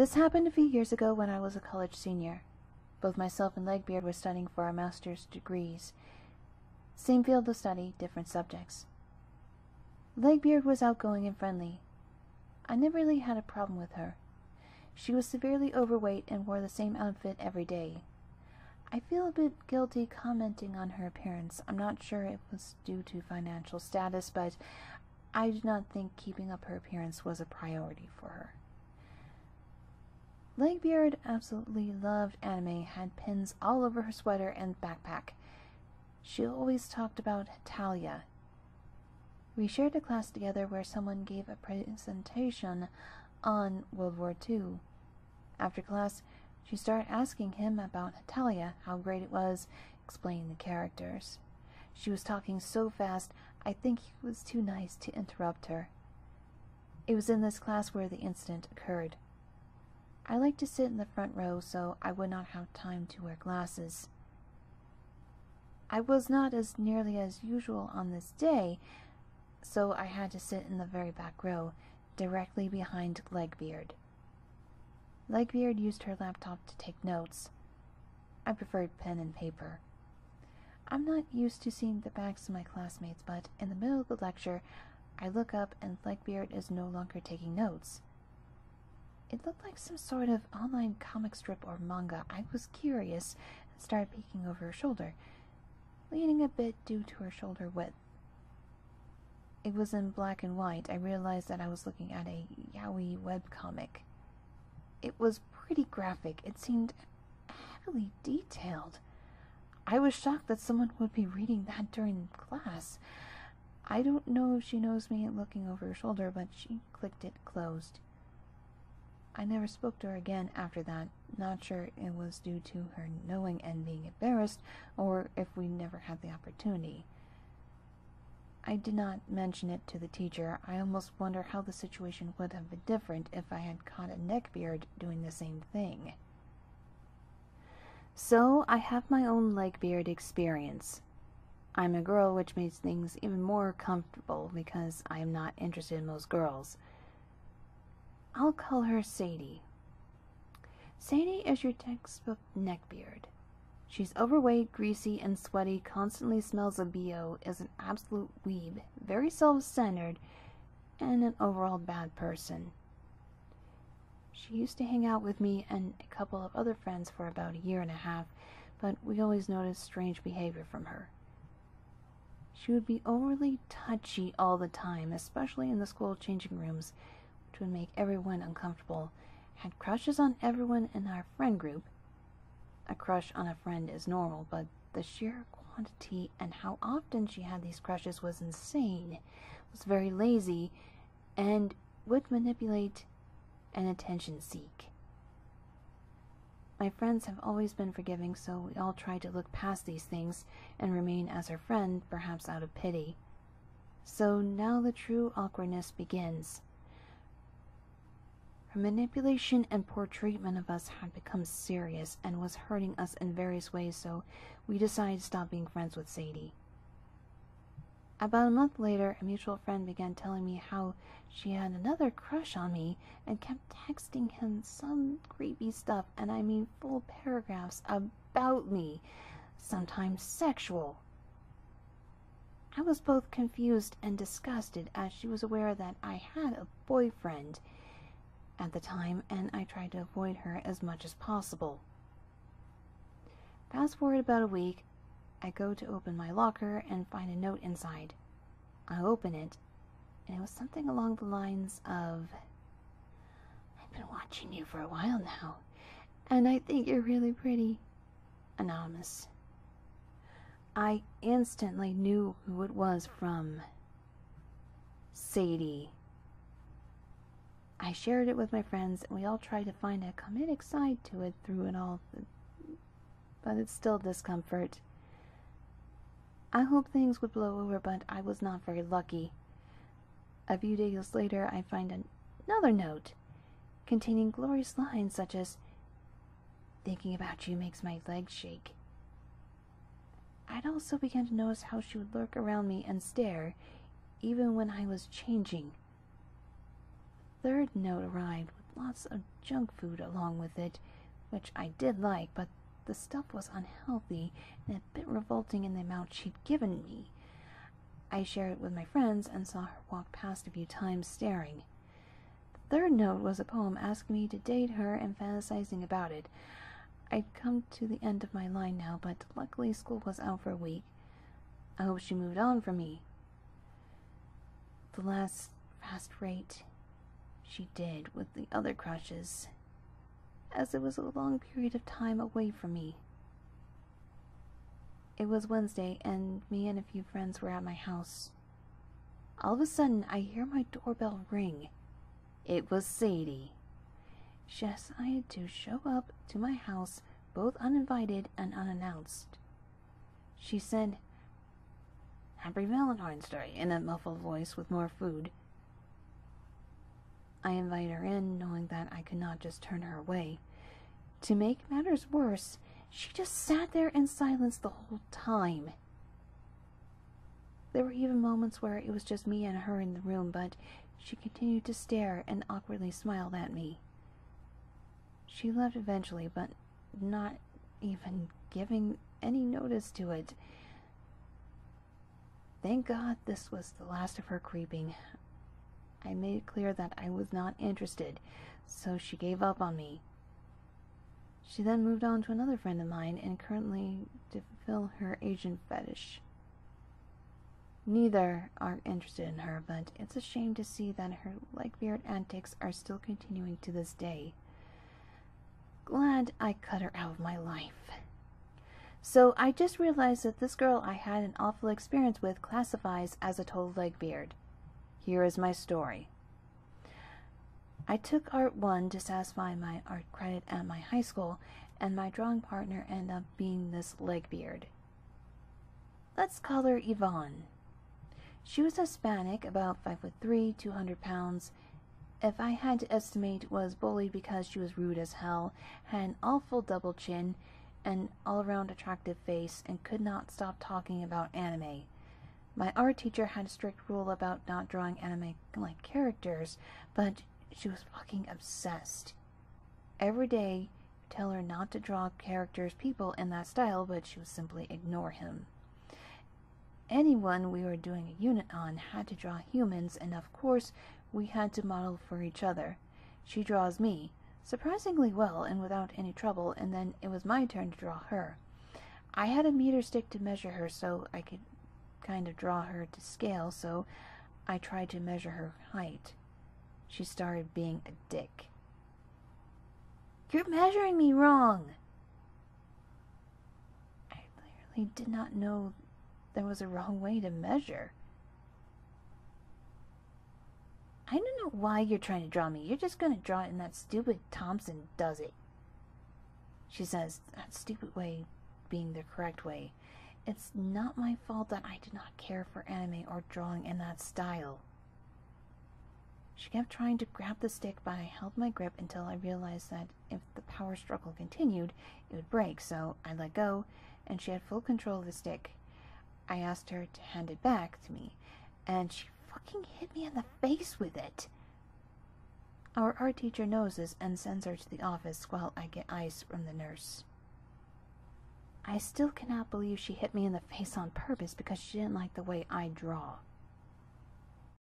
This happened a few years ago when I was a college senior. Both myself and Legbeard were studying for our master's degrees. Same field of study, different subjects. Legbeard was outgoing and friendly. I never really had a problem with her. She was severely overweight and wore the same outfit every day. I feel a bit guilty commenting on her appearance. I'm not sure it was due to financial status, but I do not think keeping up her appearance was a priority for her. Legbeard absolutely loved anime, had pins all over her sweater and backpack. She always talked about Talia. We shared a class together where someone gave a presentation on World War II. After class, she started asking him about Talia, how great it was, explaining the characters. She was talking so fast, I think he was too nice to interrupt her. It was in this class where the incident occurred. I liked to sit in the front row so I would not have time to wear glasses. I was not as nearly as usual on this day, so I had to sit in the very back row, directly behind Legbeard. Legbeard used her laptop to take notes. I preferred pen and paper. I'm not used to seeing the backs of my classmates, but in the middle of the lecture, I look up and Legbeard is no longer taking notes. It looked like some sort of online comic strip or manga. I was curious and started peeking over her shoulder, leaning a bit due to her shoulder width. It was in black and white. I realized that I was looking at a yaoi webcomic. It was pretty graphic. It seemed heavily detailed. I was shocked that someone would be reading that during class. I don't know if she knows me looking over her shoulder, but she clicked it closed. I never spoke to her again after that, not sure it was due to her knowing and being embarrassed, or if we never had the opportunity. I did not mention it to the teacher. I almost wonder how the situation would have been different if I had caught a neckbeard doing the same thing. So, I have my own Legbeard experience. I'm a girl, which makes things even more comfortable because I am not interested in most girls. I'll call her Sadie. Sadie is your textbook neckbeard. She's overweight, greasy, and sweaty, constantly smells of BO, is an absolute weeb, very self-centered, and an overall bad person. She used to hang out with me and a couple of other friends for about a year and a half, but we always noticed strange behavior from her. She would be overly touchy all the time, especially in the school changing rooms, which would make everyone uncomfortable, had crushes on everyone in our friend group. A crush on a friend is normal, but the sheer quantity and how often she had these crushes was insane, was very lazy, and would manipulate and attention seek. My friends have always been forgiving, so we all try to look past these things and remain as her friend, perhaps out of pity. So now the true awkwardness begins. Her manipulation and poor treatment of us had become serious and was hurting us in various ways, so we decided to stop being friends with Sadie. About a month later, a mutual friend began telling me how she had another crush on me and kept texting him some creepy stuff, and I mean full paragraphs about me, sometimes sexual. I was both confused and disgusted as she was aware that I had a boyfriend at the time, and I tried to avoid her as much as possible. Fast forward about a week, I go to open my locker and find a note inside. I open it, and it was something along the lines of, "I've been watching you for a while now, and I think you're really pretty. Anonymous." I instantly knew who it was from. Sadie. I shared it with my friends, and we all tried to find a comedic side to it through it all, but it's still discomfort. I hoped things would blow over, but I was not very lucky. A few days later, I find another note containing glorious lines such as, "Thinking about you makes my legs shake." I'd also begun to notice how she would lurk around me and stare, even when I was changing. The third note arrived with lots of junk food along with it, which I did like, but the stuff was unhealthy and a bit revolting in the amount she'd given me. I shared it with my friends and saw her walk past a few times staring. The third note was a poem asking me to date her and fantasizing about it. I'd come to the end of my line now, but luckily school was out for a week. I hope she moved on from me. The last fast rate she did with the other crushes, as it was a long period of time away from me. It was Wednesday, and me and a few friends were at my house. All of a sudden, I hear my doorbell ring. It was Sadie. She decided to show up to my house, both uninvited and unannounced. She said, "Happy Valentine's Day," in a muffled voice with more food. I invited her in, knowing that I could not just turn her away. To make matters worse, she just sat there in silence the whole time. There were even moments where it was just me and her in the room, but she continued to stare and awkwardly smiled at me. She left eventually, but not even giving any notice to it. Thank God this was the last of her creeping. I made it clear that I was not interested, so she gave up on me. She then moved on to another friend of mine and currently to fulfill her Asian fetish. Neither are interested in her, but it's a shame to see that her Legbeard antics are still continuing to this day. Glad I cut her out of my life. So I just realized that this girl I had an awful experience with classifies as a total Legbeard. Here is my story. I took Art 1 to satisfy my art credit at my high school, and my drawing partner ended up being this Legbeard. Let's call her Yvonne. She was Hispanic, about 5'3", 200 pounds. If I had to estimate, was bullied because she was rude as hell, had an awful double chin, an all-around attractive face, and could not stop talking about anime. My art teacher had a strict rule about not drawing anime-like characters, but she was fucking obsessed. Every day, tell her not to draw people in that style, but she would simply ignore him. Anyone we were doing a unit on had to draw humans, and of course, we had to model for each other. She draws me, surprisingly well and without any trouble, and then it was my turn to draw her. I had a meter stick to measure her so I could kind of draw her to scale, so I tried to measure her height. She started being a dick. "You're measuring me wrong!" I clearly did not know there was a wrong way to measure. "I don't know why you're trying to draw me. You're just going to draw it in that stupid Thompson does it," she says, that stupid way being the correct way. It's not my fault that I did not care for anime or drawing in that style. She kept trying to grab the stick, but I held my grip until I realized that if the power struggle continued, it would break, so I let go, and she had full control of the stick. I asked her to hand it back to me, and she fucking hit me in the face with it. Our art teacher knows this and sends her to the office while I get ice from the nurse. I still cannot believe she hit me in the face on purpose because she didn't like the way I draw.